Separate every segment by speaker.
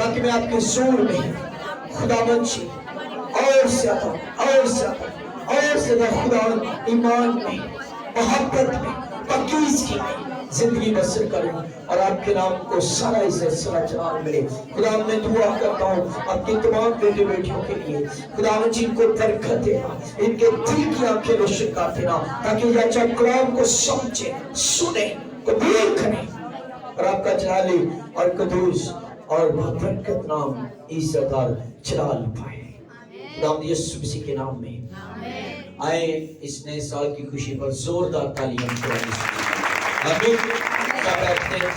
Speaker 1: ताकि मैं आपके जोर में खुदावंद जी और ज्यादा और ज्यादा और ज्यादा खुदा ईमान में मोहब्बत में पाकीज़गी में जिंदगी बसर करूं और आपके नाम को सारा इज्जत सारा जलाल मिले। खुदा मैं दुआ करता हूँ आपके तमाम बेटे बेटियों के लिए, खुदा जी इनको बरकत देना, इनके दिल की आंखें रोशन कर देना, ताकि ये अच्छा कलाम को समझे, सुने, कबूल करें और आपका जलाली और कदूस और बरकत नाम इज्जत और जलाल पाए। खुदा यीशु मसीह के नाम में आए इस नए साल की खुशी पर जोरदार तालियां बजाएं। आमीन। सब बैठते हैं।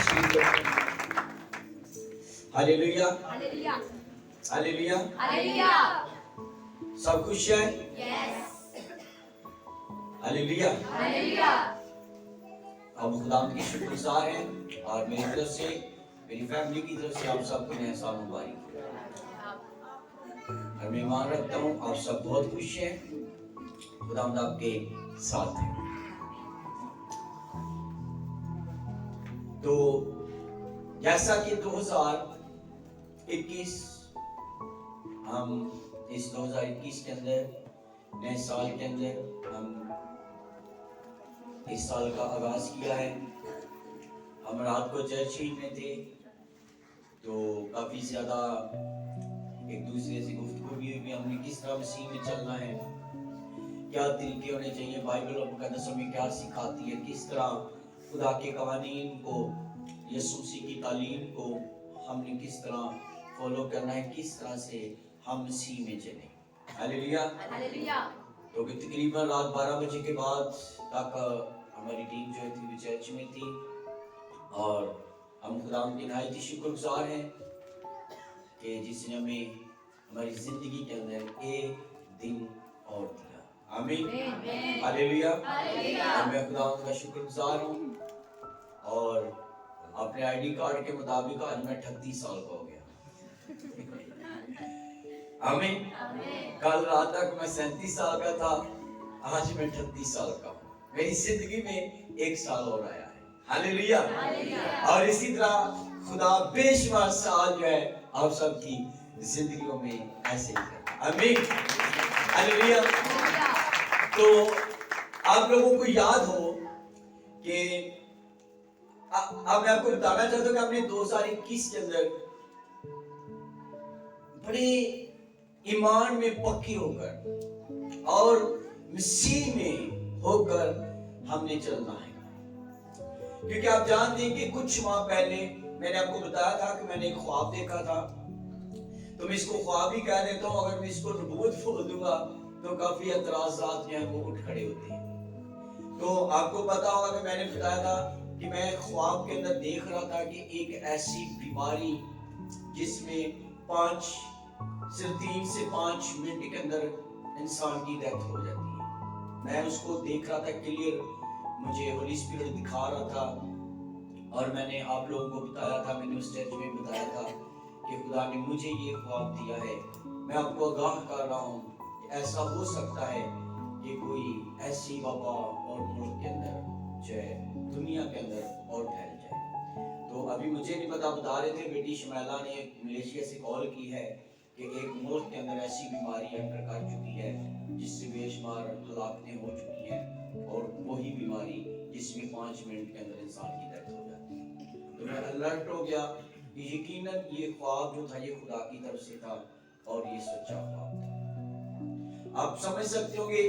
Speaker 1: Hallelujah hallelujah hallelujah hallelujah. सब खुश हैं? यस। Hallelujah hallelujah. हम खुदा की शुक्रगुजार हैं और मेरी तरफ से, मेरी फैमिली की तरफ से आप सबको नया साल मुबारक। और मैं ईमान रखता हूँ आप सब बहुत खुश हैं, खुदा आपके साथ है। तो जैसा कि 2021 हम इस 2021 के अंदर नए साल के अंदर हम इस साल का आगाज किया है। हम रात को चर्च ही में थे तो काफी ज्यादा एक दूसरे से गुफ्तगू भी हुई, हमने किस तरह मसीह में चलना है, क्या तरीके होने चाहिए, बाइबल मुकद्दस हमें क्या सिखाती है, किस तरह खुदा के कवानीन को, यीशु मसीह की तालीम को हमने किस तरह फॉलो करना है, किस तरह से हम मसीह में चलें। Hallelujah hallelujah. तो तकरीबन रात 12 बजे के बाद तक हमारी टीम जो थी वो चर्च में थी और हम खुदा की नहायत शुक्रगुजार हैं कि जिसने हमें हमारी जिंदगी के अंदर एक दिन और दिया। आमीन हालेलुया हालेलुया। मैं खुदा का शुक्रगुजार हूँ और अपने आईडी कार्ड के मुताबिक आज मैं 38 साल का हो गया। आमीन। कल रात तक मैं 37 साल का था, आज मैं 38 साल का हूँ। मेरी जिंदगी में एक साल और आया है। हालेलुया। और इसी तरह खुदा बेशुमार साल जो है आप सबकी जिंदगियों में ऐसे ही करे। आमीन हालेलुया। तो आप लोगों को याद हो कि अब मैं आपको बताना चाहता हूँ कि हमने 2021 के अंदर बड़े ईमान में पक्की होकर और मसीह में होकर हमने चलना है। क्योंकि आप जानते हैं कि कुछ माह पहले मैंने आपको बताया था कि मैंने एक ख्वाब देखा था, तो मैं इसको ख्वाब ही कह देता हूँ, अगर मैं इसको नबूवत बोल दूंगा तो काफी एतराज़ात जो हैं वो उठ खड़े होते हैं। तो आपको पता होगा कि मैंने बताया था कि मैं ख्वाब के अंदर देख रहा था कि एक ऐसी बीमारी जिसमें सिर्फ 3 से 5 मिनट के अंदर इंसान की डेथ हो जाती है। मैं उसको देख रहा था क्लियर, मुझे होली स्पिरिट दिखा रहा था और मैंने आप लोगों को बताया था, मैंने उस चर्च में बताया था कि खुदा ने मुझे ये ख्वाब दिया है। मैं आपको आगाह कर रहा हूँ कि ऐसा हो सकता है कि कोई ऐसी वबा और मुल्क के अंदर जो है दुनिया के अंदर और फैल जाए। तो अभी मुझे नहीं पता, बता रहे थे बेटी शमैला ने मलेशिया से कॉल की है कि एक मुल्क के अंदर ऐसी बीमारी एंटर कर चुकी है जिससे बेशुमार हलाकतें हो चुकी हैं और वही बीमारी जिसमें 5 मिनट के अंदर इंसान की डेथ हो जाती है। तो मैं अलर्ट हो गया कि यकीनन ये ख्वाब जो था ये खुदा की तरफ से था और ये सच्चा ख्वाब था। आप समझ सकते होंगे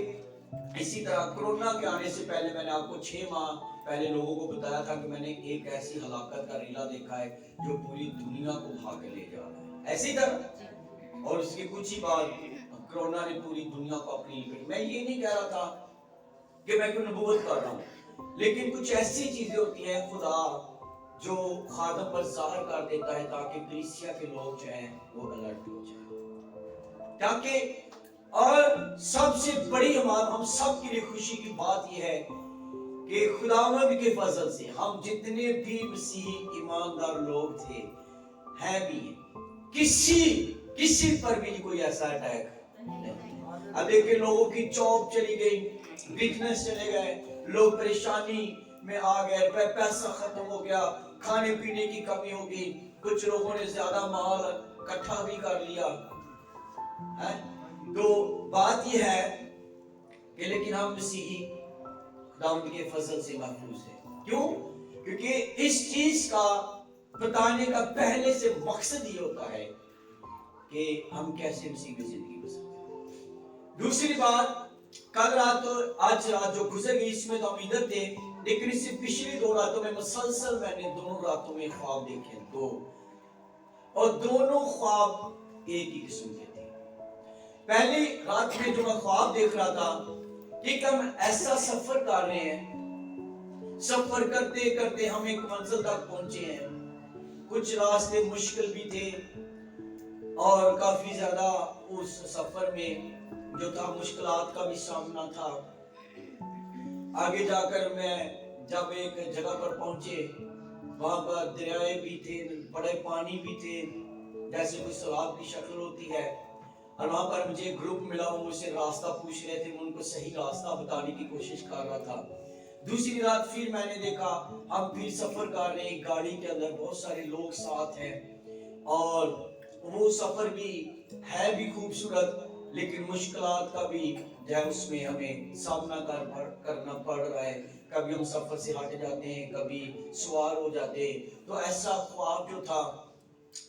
Speaker 1: इसी तरह कोरोना के आने से पहले मैंने आपको 6 माह पहले लोगों को बताया था कि मैंने एक ऐसी हलाकत का रीला देखा है जो पूरी दुनिया को भाग के ले जा रहा है। ऐसी तरह और इसके कुछ ही बाद कोरोना ने पूरी दुनिया को अपनी लिपट। मैं ये नहीं कह रहा था कि मैं कोई नबूवत कर रहा हूँ, लेकिन कुछ ऐसी चीजें होती हैं खुदा जो खादम पर ज़ाहिर कर देता है ताकि कलीसिया के लोग जो हैं वो अलर्ट हो जाएं। ताकि और सबसे बड़ी हम सब के लिए खुशी की बात यह है कि खुदावंद के फजल से हम जितने भी मसीही ईमानदार लोग थे हैं भी, किसी पर भी कोई ऐसा अटैक नहीं। अब देखिए लोगों की जॉब चली गई, बिजनेस चले गए, लोग परेशानी में आ गए, पैसा खत्म हो गया, खाने पीने की कमी हो गई, कुछ लोगों ने ज्यादा माल इकट्ठा भी कर लिया है। तो बात यह है कि लेकिन हम मसीही खुदावंद के फजल से महफूज है। क्यों? क्योंकि इस चीज का बताने का पहले से मकसद ये होता है कि हम कैसे मसीह में जिंदगी बसर। दूसरी बात, कल रात तो आज रात जो गुजर गई इसमें तो हम इधर थे, लेकिन इससे पिछली 2 रातों में मुसलसल मैंने दोनों रातों में ख्वाब देखे, और दोनों ख्वाब एक ही किस्म के थे। पहली रात में जो मैं ख्वाब देख रहा था कि हम ऐसा सफर कर रहे हैं, सफर करते करते हम एक मंजिल तक पहुंचे हैं। कुछ रास्ते मुश्किल भी थे और काफी ज्यादा उस सफर में जो था मुश्किलात का भी सामना था। आगे जाकर मैं जब एक जगह पर पहुंचे, वहां पर दरियाए भी थे, बड़े पानी भी थे, जैसे कोई सैलाब की शक्ल होती है। और वहां पर मुझे एक ग्रुप मिला, वो मुझसे रास्ता पूछ रहे थे, मैं उनको सही रास्ता बताने की कोशिश कर रहा था। दूसरी रात फिर मैंने देखा हम फिर सफर कर रहे हैं, गाड़ी के अंदर बहुत सारे लोग साथ हैं और वो सफर भी है भी खूबसूरत, लेकिन मुश्किलात का भी जो है उसमें हमें सामना करना पड़ रहा है। कभी हम सफर से हट जाते हैं, कभी सवार हो जाते हैं। तो ऐसा ख्वाब जो था,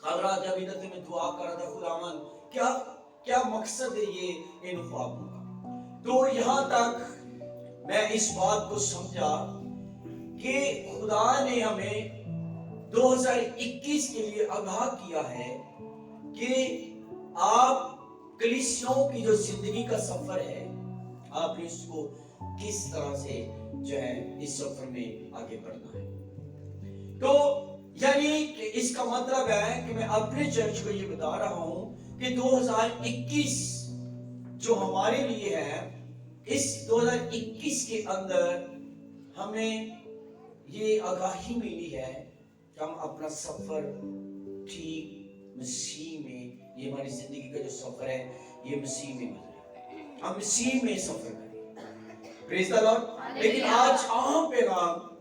Speaker 1: कल रात जब इधर से मैं दुआ कर रहा था, खुदावन क्या क्या मकसद है ये इन ख्वाबों का। तो यहाँ तक मैं इस बात को समझा कि खुदा ने हमें 2021 के लिए आगाह किया है कि आप कलीसियाओं की जो जिंदगी का सफर है, आपने इसको किस तरह से जो है इस सफर में आगे बढ़ना है। तो यानी कि इसका मतलब है कि मैं अपने चर्च को ये बता रहा हूं कि 2021 जो हमारे लिए है, इस 2021 के अंदर हमें ये आगाही मिली है कि हम अपना सफर ठीक मसीह में, ये हमारी जिंदगी का जो सफर है ये मसीह में गुजरे, हम मसीह में सफर करें। Praise the Lord. लेकिन आज आम पैगाम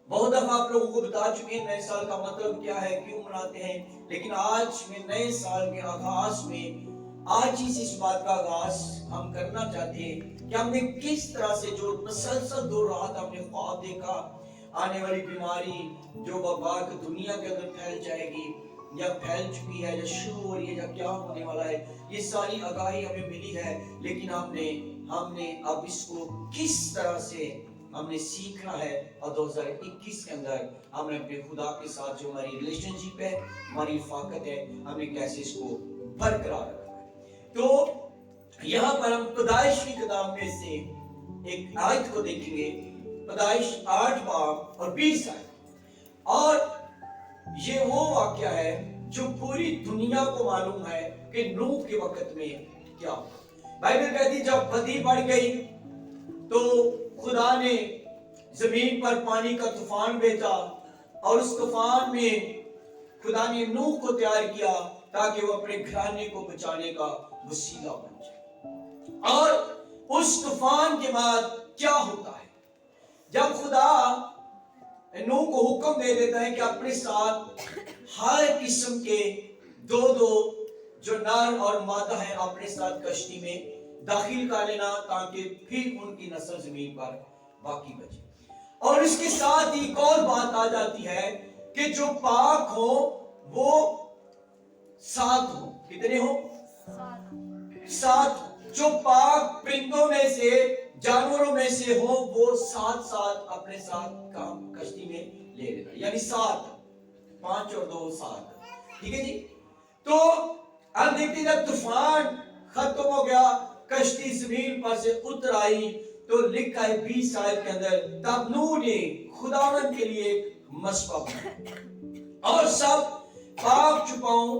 Speaker 1: बहुत दफा आप लोगों को बता चुके हैं, नए साल का मतलब क्या है, क्यों मनाते हैं, लेकिन आज में नए साल के आगाज में आज ही इस बात का आगाज हम करना चाहते हैं कि हमने किस तरह से जो मुसलसल 2 रात हमने ख्वाब देखा, आने वाली बीमारी जो वबा दुनिया के अंदर फैल जाएगी या फैल चुकी है या शुरू हो रही है या क्या होने वाला है, ये सारी आगाही हमें मिली है। लेकिन हमने अब इसको किस तरह से हमने सीखना है, और 2021 के अंदर हमने अपने खुदा के साथ जो हमारी रिलेशनशिप है, हमारी रफाकत है, हमने कैसे इसको बरकरार रखना है। तो यहाँ पर हम पैदाइश की किताब में से एक आयत को देखेंगे, पैदाइश 8 बाब और 20 आयत। और ये वो वाक्या है जो पूरी दुनिया को मालूम है कि नूह के वक्त में क्या हुआ। बाइबल कहती है जब बदी बढ़ गई तो खुदा ने जमीन पर पानी का तूफान भेजा, और उस तूफान में खुदा ने नूह को तैयार किया ताकि वो अपने घराने को बचाने का वसीला बन जाए। और उस तूफान के बाद क्या होता है, जब खुदा नूह को हुक्म दे देता है कि अपने साथ हर किस्म के 2 जो नर और मादा है अपने साथ कश्ती में दाखिल कर लेना, ताकि फिर उनकी नस्ल जमीन पर बाकी बचे। और इसके साथ ही एक और बात आ जाती है कि जो पाक हो वो 7 हो। कितने हो? 7। जो पाक परिंदों में से, जानवरों में से हो, वो 7 अपने साथ काम कश्ती में ले लेता, यानी 7, 5 और 2 7। ठीक है जी। तो अब देखते जब तूफान खत्म हो गया, कश्ती जमीन पर से उतर आई, तो लिखा है 20 आयत के अंदर, तब नूह ने खुदावंद के लिए एक मसबा बनाया और सब पाक चुपाओं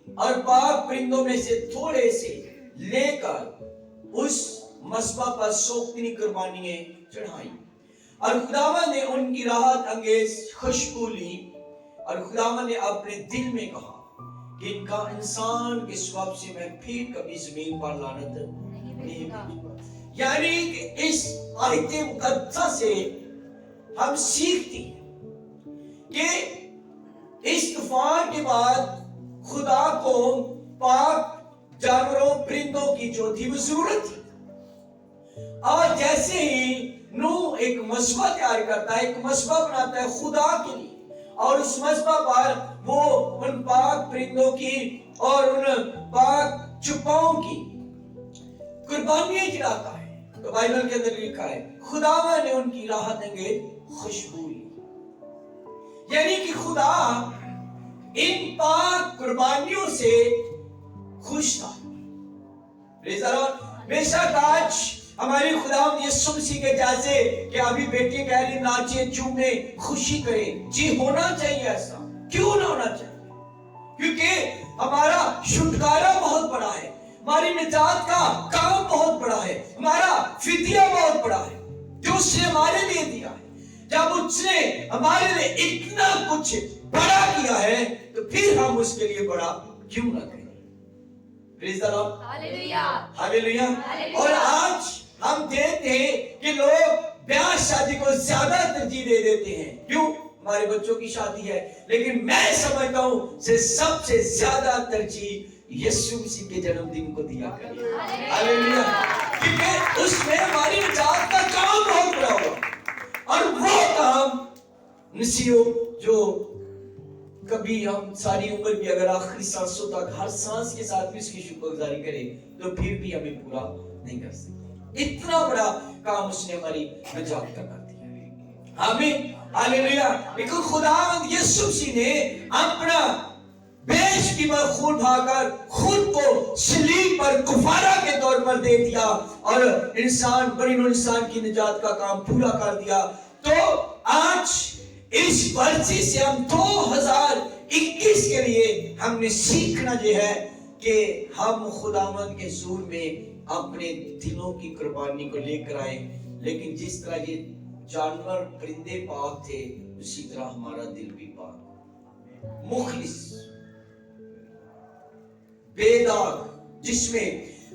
Speaker 1: और पाक परिंदों में से थोड़े से लेकर उस मसबा पर सोख्तनी कुर्बानियां चढ़ाई। और खुदावंद ने उनकी राहत अंगेज खुशबू ली, और खुदावंद ने अपने दिल में कहा कि इनका इंसान के स्वभाव से मैं फिर कभी जमीन पर लानत नहीं भेजूंगा। यानी कि इस आयत मुकद्दसा से हम सीखते हैं कि اس طوفان کے بعد خدا کو پاک جانوروں پرندوں کی جو تھی وہ ضرورت تھی. اور جیسے ہی نوح ایک مصباح تیار کرتا ہے, ایک مصباح بناتا ہے خدا کے لیے, اور اس مصباح پر وہ ان پاک پرندوں کی اور ان پاک چپاؤں کی قربانیاں چڑھاتا ہے, تو بائبل کے اندر لکھا ہے خدا نے ان کی راحت انگیز خوشبو لی. یعنی کہ خدا ان پاک قربانیوں سے خوش تھا. بے شک آج ہماری خدا یسوع مسیح کے جیسے کہ ابھی بیٹے کہہ رہی ناچے چومے خوشی کرے, جی ہونا چاہیے ایسا. کیوں نہ ہونا چاہیے؟ کیونکہ ہمارا چھٹکارا بہت بڑا ہے, ہماری نجات کا کام بہت بڑا ہے, ہمارا فدیہ بہت بڑا ہے جو اس نے ہمارے لیے دیا ہے. جب اس نے ہمارے لیے اتنا کچھ بڑا کیا ہے تو پھر ہم اس کے لیے بڑا کیوں نہ کریں. پریز دی لارڈ, ہاللویا ہاللویا. اور آج ہم دیکھتے ہیں کہ لوگ بیاہ شادی کو زیادہ ترجیح دے دیتے ہیں. کیوں؟ ہمارے بچوں کی شادی ہے, لیکن میں سمجھتا ہوں کہ سب سے زیادہ ترجیح یسوع مسیح کے جنم دن کو دیا کریے. ہاللویا. کیونکہ اس میں ہماری نجات کا کام بہت بڑا ہوگا, اور وہ کام نسیو جو کبھی ہم ساری عمر بھی اگر آخری سانسوں تک ہر سانس کے ساتھ بھی اس کی شکر گزاری کرے تو پھر بھی ہمیں پورا نہیں کر سکتے. اتنا بڑا کام اس نے ہماری نجات کا کر دیا ہے. آمین ہاللویا. لیکن خداوند یسوع مسیح نے اپنا بیش قیمت خون بہا کر خود کو صلیب پر کفارہ کے طور پر دے دیا اور انسان بڑی نوع انسان کی نجات کا کام پورا کر دیا. تو آج اس ورزی سے ہم 2021 کے لیے ہم نے سیکھنا یہ ہے کہ ہم خداوند کے حضور میں اپنے دلوں کی قربانی کو لے کر آئیں. لیکن جس طرح یہ جانور پرندے پاک تھے اسی طرح ہمارا دل بھی پاک, مخلص, بے داغ, جس میں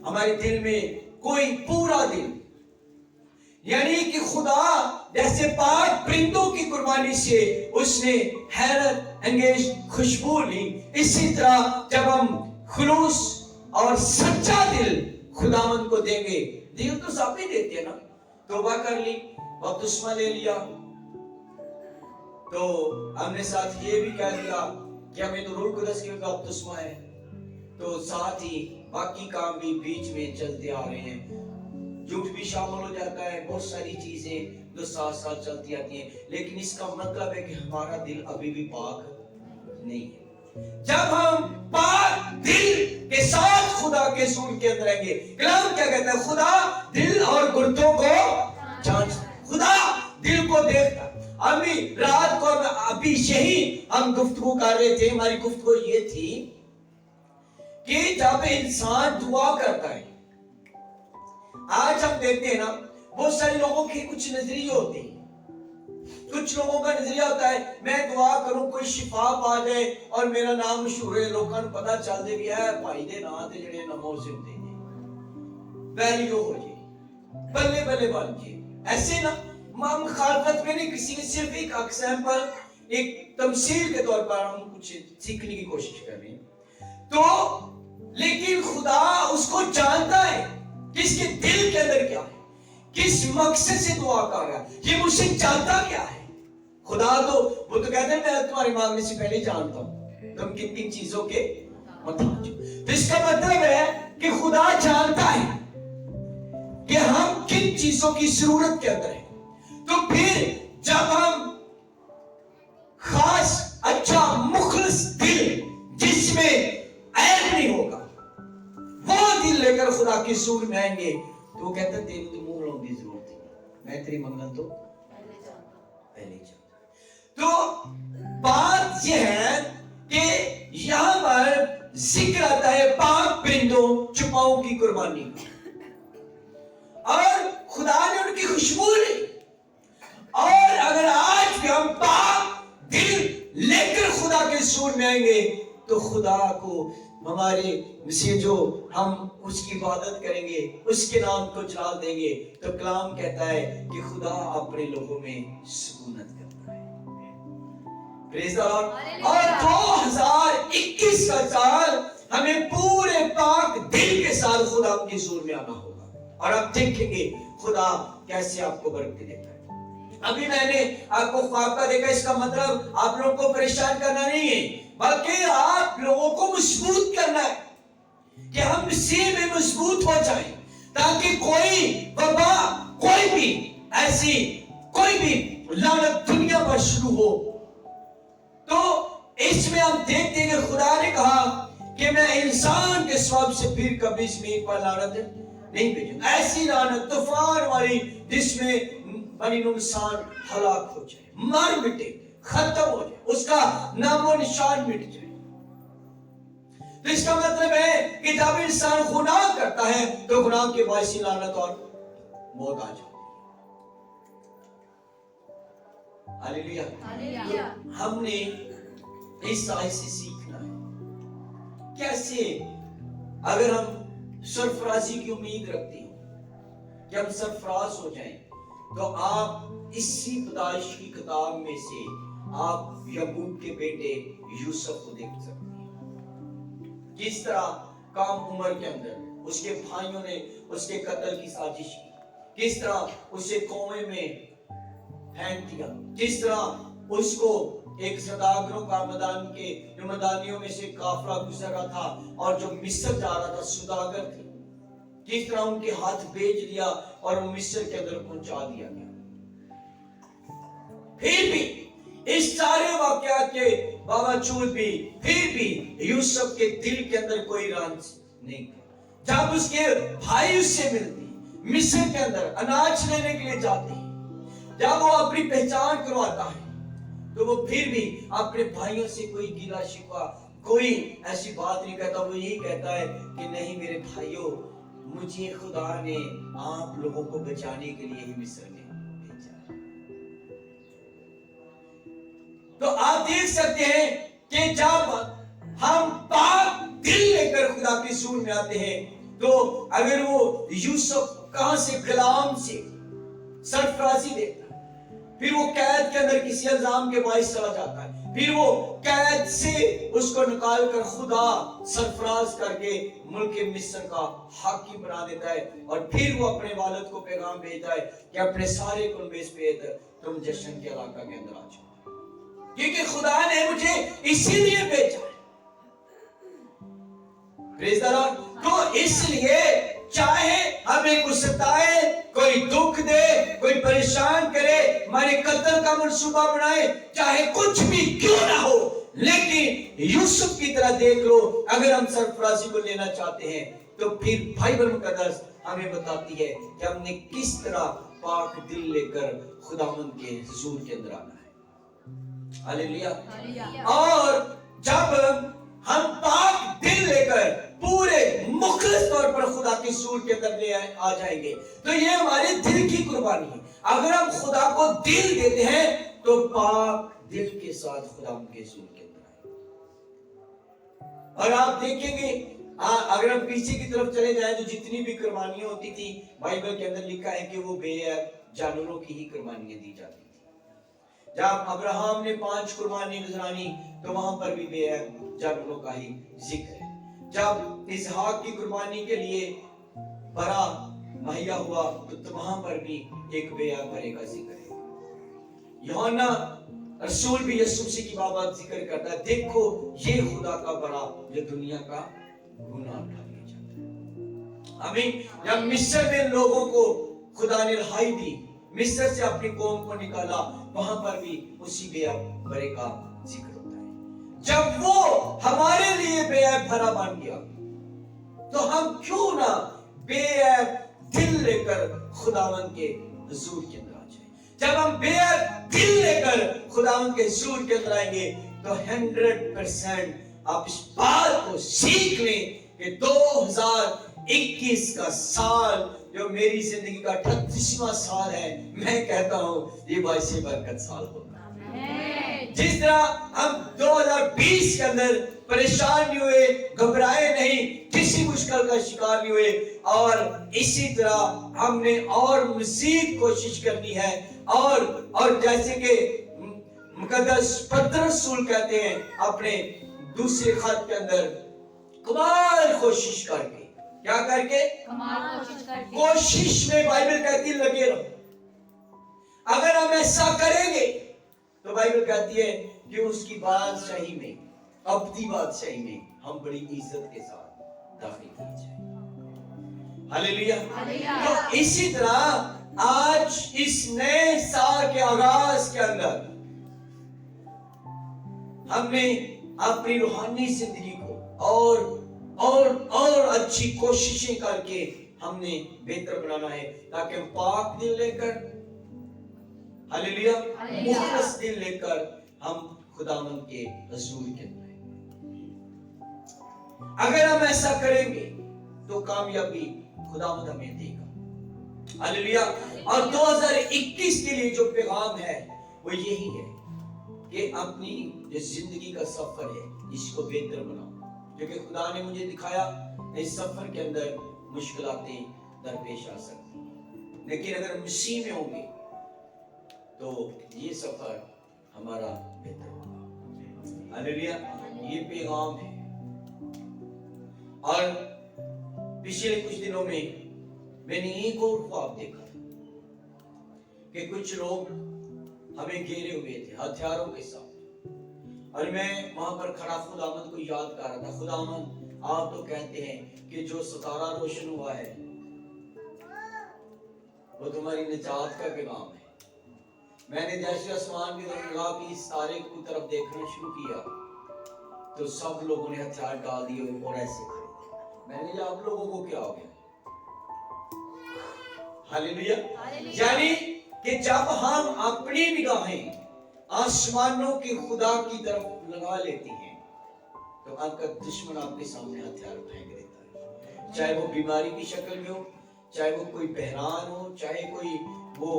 Speaker 1: ہمارے دل میں کوئی پورا دل, یعنی کہ خدا جیسے پاک پرندوں کی قربانی سے اس نے حیرت انگیز خوشبو لی, اسی طرح جب ہم خلوص اور سچا دل خداوند کو دیں گے. دل تو سب ہی دیتے ہیں نا, توبہ کر لی, بپتسمہ لے لیا, تو ہم نے ساتھ یہ بھی کہہ دیا کہ ہمیں تو روح القدس کی بپتسمہ ہے, تو ساتھ ہی باقی کام بھی بیچ میں چلتے آ رہے ہیں. جھوٹ بھی شامل ہو جاتا ہے, بہت ساری چیزیں جو ساتھ ساتھ چلتی آتی ہیں, لیکن اس کا مطلب ہے کہ ہمارا دل ابھی بھی پاک نہیں ہے. جب ہم پاک دل کے ساتھ خدا کے حضور کے اندر آئیں گے, کلام کیا کہتا ہے, خدا دل اور گردوں کو جانچتا, خدا دل کو دیکھتا. ابھی رات کو ابھی یہی ہم گفتگو کر رہے تھے, ہماری گفتگو یہ تھی کہ جب انسان دعا کرتا ہے, آج ہم دیکھتے ہیں نا بہت سارے لوگوں کے کچھ نظریے ہوتے ہیں. کچھ لوگوں کا نظریہ ہوتا ہے میں دعا کروں کوئی شفا پا جائے اور میرا نام مشہور ہے, لوگوں کو پتا چل دے بھی ہے بھائی دے نام تے جڑے نمو سے ہوتے ہیں ویلیو ہو جائے, بلے بلے بن جائے. ایسے نا مخالفت میں نہیں, کسی نے صرف ایک ایگزامپل, ایک تمثیل کے طور پر ہم کچھ سیکھنے کی کوشش کر رہے ہیں. تو لیکن خدا اس کو جانتا ہے کس کے دل کے اندر کیا ہے, کس مقصد سے دعا کر رہا ہے, یہ مجھ سے چاہتا کیا ہے. خدا تو وہ تو کہتے ہیں میں تمہارے مانگنے سے پہلے جانتا ہوں تم کن کن چیزوں کے محتاج ہو. تو اس کا مطلب ہے کہ خدا جانتا ہے کہ ہم کن چیزوں کی ضرورت کے اندر ہیں. تو پھر جب ہم خاص اچھا مخلص دل جس میں عیب نہیں ہوگا وہ دل لے کر خدا کے حضور میں آئیں گے, تو وہ کہتا ہے تیری تو منہ لوگوں کی ضرورت ہے, میں تیری منگل تو پہلے جانتا. تو بات یہ ہے کہ یہاں پر ذکر آتا ہے پاک پرندوں چپاؤں کی قربانی کا, اور خدا نے ان کی خوشبو لی. اور اگر آج بھی ہم پاک دل لے کر خدا کے حضور میں آئیں گے تو خدا کو ہمارے سے جو ہم اس کی عبادت کریں گے, اس کے نام کو جلال دیں گے, تو کلام کہتا ہے کہ خدا اپنے لوگوں میں سکونت کرتا ہے. Praise the Lord. और 2021 का साल हमें पूरे पाक दिल के साथ खुदा के हुजूर में आना होगा, और आप देखेंगे खुदा कैसे आपको बरकत देता है। अभी मैंने आपको ख्वाब का देखा, इसका मतलब आप लोगों को परेशान करना नहीं है, बल्कि आप लोगों को मजबूत करना है कि हम मसीह में मजबूत हो जाएं, ताकि कोई वबा, कोई भी ऐसी कोई भी लानत दुनिया पर शुरू हो। तो इसमें हम देखते हैं कि खुदा ने कहा कि मैं इंसान के स्वभाव से फिर कभी ज़मीन पर लानत नहीं भेजूंगा, ऐसी लानत तूफान वाली जिसमें बनी इंसान हलाक हो जाए, मर मिटे, खत्म हो जाए, उसका नामो निशान मिट जाए। तो इसका मतलब है कि जब इंसान गुनाह करता है तो गुनाह के बायस लानत और मौत आ जाती है। हालेलुया। हमने इस आयत से सीखना है कैसे, अगर हम सरफराजी की उम्मीद रखते हैं कि हम सरफराज हो जाएं, तो आप इसी पैदाइश की किताब में से आप याकूब के बेटे यूसुफ को देख सकते हैं। किस तरह कम उम्र के अंदर उसके भाइयों ने उसके कत्ल की साजिश की, किस तरह उसे कुएं में फेंक दिया, किस तरह उसको एक सौदागरों का मैदानियों में से काफिला गुजर रहा था और जो मिस्र जा रहा था सौदागर थे, किस तरह उनके हाथ बेच दिया और वो मिस्र के अंदर पहुंचा दिया गया। फिर भी इस सारे वाकयात के बावजूद भी फिर भी यूसुफ के दिल के अंदर कोई रंज नहीं था। जब उसके भाई उससे मिलते, मिस्र के अंदर अनाज लेने के लिए जाते, जब वो अपनी पहचान करवाता है, तो वो फिर भी अपने भाइयों से कोई गिला शिकवा, कोई ऐसी बात नहीं कहता। वो यही कहता है कि नहीं मेरे भाइयों, मुझे खुदा ने आप लोगों को बचाने के लिए ही मिस्र में भेजा। तो आप देख सकते हैं कि जब हम पाक दिल लेकर खुदा के हुजूर में आते हैं, तो अगर वो यूसुफ कहां से गुलाम से सरफराजी देता है, फिर वो कैद के अंदर किसी इल्जाम के बायस चला जाता है, फिर वो कैद से उसको निकाल कर खुदा सरफराज करके मुल्क मिस्र का हाकिम बना देता है, और फिर वो अपने वालिद को पैगाम भेजता है कि अपने सारे कुनबे समेत तुम जश्न के इलाका के अंदर आ जाओ, क्योंकि खुदा ने मुझे इसीलिए भेजा है। Praise the Lord. तो इसलिए चाहे हमें कोई सताए, कोई दुख दे, कोई परेशान करे, हमारे कत्ल का मंसूबा बनाए, चाहे कुछ भी क्यों ना हो, लेकिन यूसुफ की तरह देख लो, अगर हम सरफराजी को लेना चाहते हैं, तो फिर बाइबल मुकद्दस हमें बताती है कि हमने किस तरह पाक दिल लेकर खुदावंद के हुजूर के अंदर आना है। हालेलुया। और जब हम पाक दिल लेकर पूरे मुखलिस तौर पर खुदा के हुजूर के अंदर ले आ जाएंगे, तो ये हमारे दिल की कुर्बानी है। अगर हम खुदा को दिल देते हैं, तो पाक दिल के साथ खुदा उनके हुजूर के अंदर आए। और आप देखेंगे, अगर हम पीछे की तरफ चले जाएं, तो जितनी भी कुर्बानियां होती थी, बाइबल के अंदर लिखा है कि वो बेऐब जानवरों की ही कुर्बानियां दी जाती थी। जब अब्राहम ने 5 कुर्बानी गुजरानी, तो वहां पर भी बेऐब जानवरों का ही जिक्र है। जब इसहाक की कुर्बानी के लिए बरा मुहैया हुआ, तो वहां पर भी एक बेऐब बरे का जिक्र है। यूहन्ना रसूल भी यीशु मसीह की बाबत जिक्र करता है, देखो ये खुदा का बरा जो दुनिया का गुनाह उठा लिया जाता है। आमीन। जब मिस्र में लोगों को खुदा ने रिहाई दी, मिस्र से अपनी कौम को निकाला, वहां पर भी उसी बेऐब बरे का जिक्र होता है। जब वो हमारे लिए बेऐब भरा बन गया, तो हम क्यों ना बेऐब दिल लेकर खुदावंद के हुजूर के अंदर आ जाए। जब हम बेऐब दिल लेकर खुदावंद के हुजूर के अंदर आएंगे, तो 100% आप इस बात को सीख लें कि 2021 का साल जो मेरी जिंदगी का 38वां साल है, मैं कहता हूं ये बाइसे बरकत साल होगा। जिस तरह हम 2020 के अंदर परेशान नहीं हुए, घबराए नहीं, किसी मुश्किल का शिकार नहीं हुए, और इसी तरह हमने और मजीद कोशिश करनी है। और जैसे कि मुकद्दस पत्र रसूल कहते हैं अपने दूसरे खत के अंदर, कमाल कोशिश करके, क्या करके?
Speaker 2: कमाल कोशिश करके।
Speaker 1: कोशिश में बाइबल कहती है लगे रहो। अगर हम ऐसा करेंगे तो बाइबल कहती है कि उसकी बादशाही में, अब्दी बादशाही में हम बड़ी इज्जत के साथ दाखिल किए जाए। हालेलुया। तो इसी तरह आज इस नए साल के आगाज के अंदर हमने अपनी रूहानी जिंदगी को और अच्छी कोशिशें करके हमने बेहतर बनाना है, ताकि हम पाक दिल लेकर, हालेलुया, मुखलस दिल लेकर हम खुदावंद के हुजूर के अंदर। अगर हम ऐसा करेंगे तो कामयाबी खुदावंद हमें देगा। हालेलुया। और 2021 के लिए जो पैगाम है वो यही है कि अपनी जो जिंदगी का सफर है इसको बेहतर बनाओ, क्योंकि खुदा ने मुझे दिखाया इस सफर के अंदर मुश्किलातें दरपेश आ सकती हैं, लेकिन अगर मसीह में होंगे तो ये सफर हमारा बेहतर होगा। हालेलुया। ये पैगाम है। और पिछले कुछ दिनों में मैंने एक और ख्वाब देखा कि कुछ लोग हमें घेरे हुए थे हथियारों के साथ, और मैं वहां पर खड़ा खुदावंद को याद कर रहा था। खुदावंद, आप तो कहते हैं कि जो सितारा रोशन हुआ है वो तुम्हारी निजात का पैगाम है। मैंने जैसे आसमान की तरफ निगाह की, इस तारे की तरफ देखना शुरू किया तो सब लोगों ने हथियार डाल दिए और ऐसे खड़े थे। मैंने कहा आप लोगों को क्या हो गया? हालेलुया। यानी कि जब हम अपनी निगाहें आसमानों के खुदा की तरफ लगा लेती हैं तो आपका दुश्मन आपके सामने हथियार फेंक देता है, चाहे वो बीमारी की शक्ल में हो, चाहे वो कोई बहरान हो, चाहे कोई वो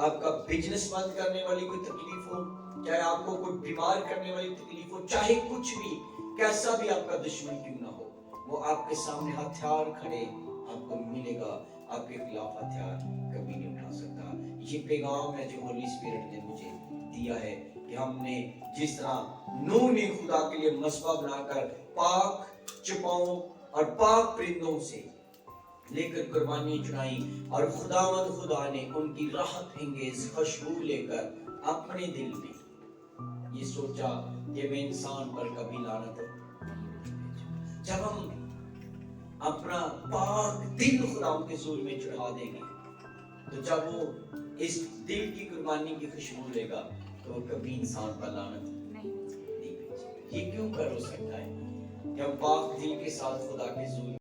Speaker 1: आपका बिजनेस बंद करने वाली कोई तकलीफ हो, चाहे आपको कोई बीमार करने वाली तकलीफ हो, चाहे कुछ भी, कैसा भी आपका दुश्मन क्यों ना हो, वो आपके सामने हथियार खड़े आपको मिलेगा, आपके खिलाफ हथियार कभी नहीं उठा सकता। ये पैगाम है जो होली स्पिरिट ने मुझे दिया है कि हमने जिस तरह नूह ने खुदा के लिए मसबा बनाकर पाक चुपाओं और पाक परिंदों से लेकर कुर्बानी चढ़ाई, और खुदा ने उनकी राहत अंगेज खुशबू लेकर अपने दिल में ये सोचा कि मैं इंसान पर कभी लानत जब हम अपना पाक दिल खुदा के हुजूर में चढ़ा देंगे तो जब वो इस दिल की कुर्बानी की खुशबू लेगा तो वो कभी इंसान पर लानत नहीं भेजेगा। ये क्यों कर हो सकता है कि हम पाक दिल के साथ खुदा के हुजूर